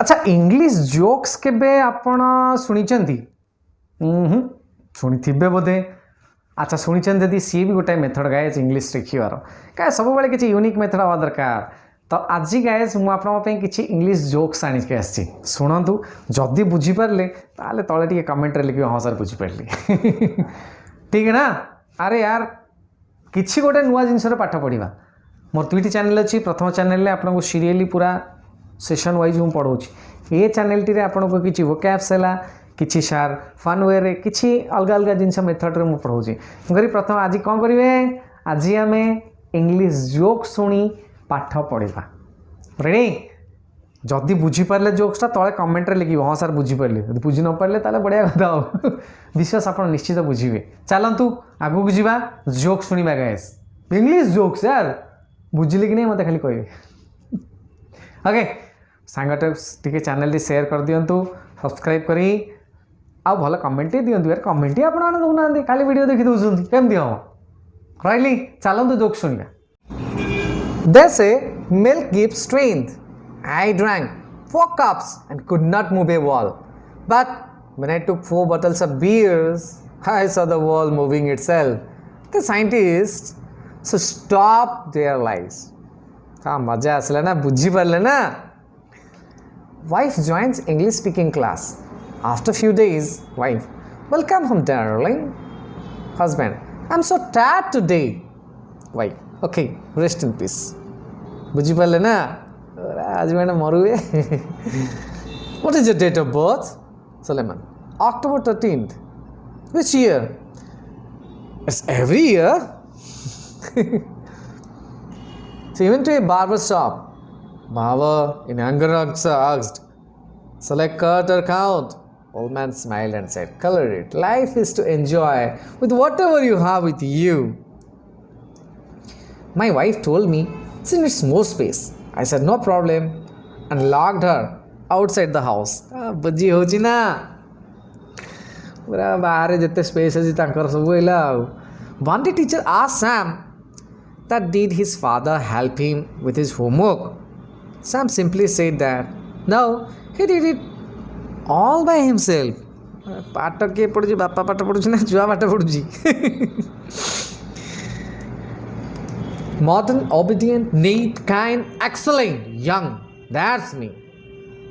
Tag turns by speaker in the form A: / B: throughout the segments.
A: अच्छा English jokes केबे आपण शुणिचंती शुणिथिबे बोधे अच्छा शुणिचंत जदि सी भी गोटे मेथड गाइज इंग्लिश शिखिबार क्या सब बेले किसी यूनिक मेथड हवा दरकार तो आज गाइज मुझे किसी इंग्लिश जोक्स आणिके आसी शुणु जदि बुझीपारे ताले तले टे कमेंट लिखे हाँ सर बुझीपारे ठीक है ना। अरे यार किसी गोटे नुआ जिनस पाठ पढ़ा मोर दुईटी चैनल अच्छी प्रथम चैनल आपको सीरियली पूरा सेशन वाइज हूँ पढ़ाऊँगी ये चैनल टी आपको किसी वोकैब्स है किसी सार फन वे रे किसी अलग अलग जिनस मेथड रे पढ़ाऊँगी मुझे प्रथम आज कौन करेंगे आज आम इंग्लिश जोक शुणी पाठ पढ़ा रेडी जदि बुझीपारे जोक्सटा तले कमेंट रे लिखे हाँ सर बुझीपारे जब बुझी न पारे तो बढ़िया कथा हो विश्वास आप निश्चित बुझे चलतु आगू जावा जोक शुणा गाइस इंग्लिश जोक्स यार बुझिले कि नहीं मत खाली कहे ओके सांगटे टी चैनल शेयर कर दिंतु सब्सक्राइब करी आ भल कमेंट दिंतु यार कमेंट ही आपने दौना खाली वीडियो देखी दौरान केमती हम रही चलतु जोक शुणा They say milk gives strength. I drank 4 cups and could not move a wall. But when I took 4 bottles of beers, I saw the wall moving itself. The scientists so stop their lies. हाँ मजा आसला ना बुझी पारले ना. Wife joins English speaking class. After few days, wife, welcome home darling. Husband, I'm so tired today. Wife, okay, rest in peace. बुझी पारे ना आज मैंने मरुए What is your date of birth? Suleiman, October 13th. Which year? It's every year. So he went to a barber shop. Barber in anger asked, shall I cut or count? Old man smiled and said, color it. Life is to enjoy with whatever you have with you. My wife told me she needs more space. I said no problem and locked her outside the house. बुझी होची ना पूरा बाहर जिते space अच्छी तांकर सब होइला. One day teacher asked Sam that did his father help him with his homework. Sam simply said that no, he did it all by himself. पाठ किए पढ़ुची बापा पाठ पढ़ुची ना छुआ पाठ पढ़ुची. Modern, obedient, neat, kind, excellent, young. That's me.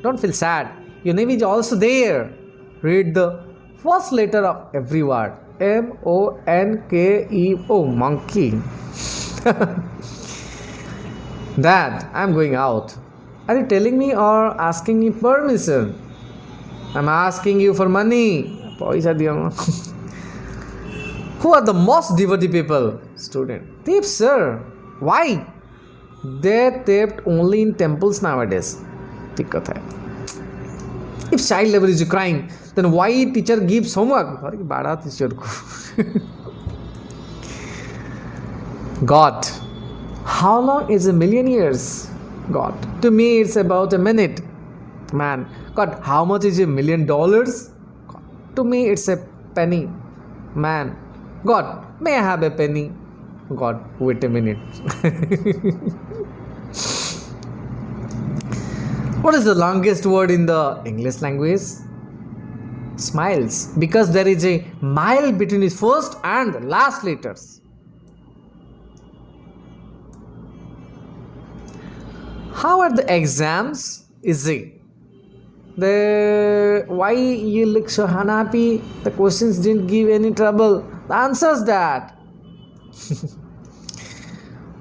A: Don't feel sad. Your name is also there. Read the first letter of every word. M-O-N-K-E-O. Monkey. Dad, I'm going out. Are you telling me or asking me permission? I'm asking you for money. Paisa diyo. Who are the most devotee people? Student. Thieves, sir. Why? They're theft only in temples nowadays. ठीक कथा है. If child labor is crying, then why teacher gives homework? अरे बड़ा teacher को. God, how long is a million years? God, to me it's about a minute. Man, God, how much is $1 million? God, to me it's a penny. Man, God, may I have a penny? God, wait a minute. What is the longest word in the English language? Smiles, because there is a mile between its first and last letters. How are the exams? Easy. Why you look so unhappy? The questions didn't give any trouble. The answer's that.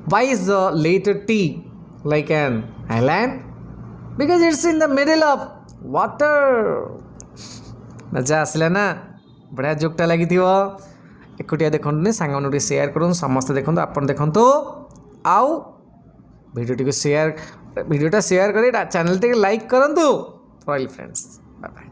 A: Why is the letter T like an island? Because it's in the middle of water. मजा आसला ना बढ़िया जोकटा लगी थी एकुटिया देखते सांग मैंने share करूँ समस्ते देखते आपन देखते आउ भिडियो शेयर भिडियोटा शेयर कर चैनल टे लाइक करूँ रही फ्रेंड्स बाय बाय.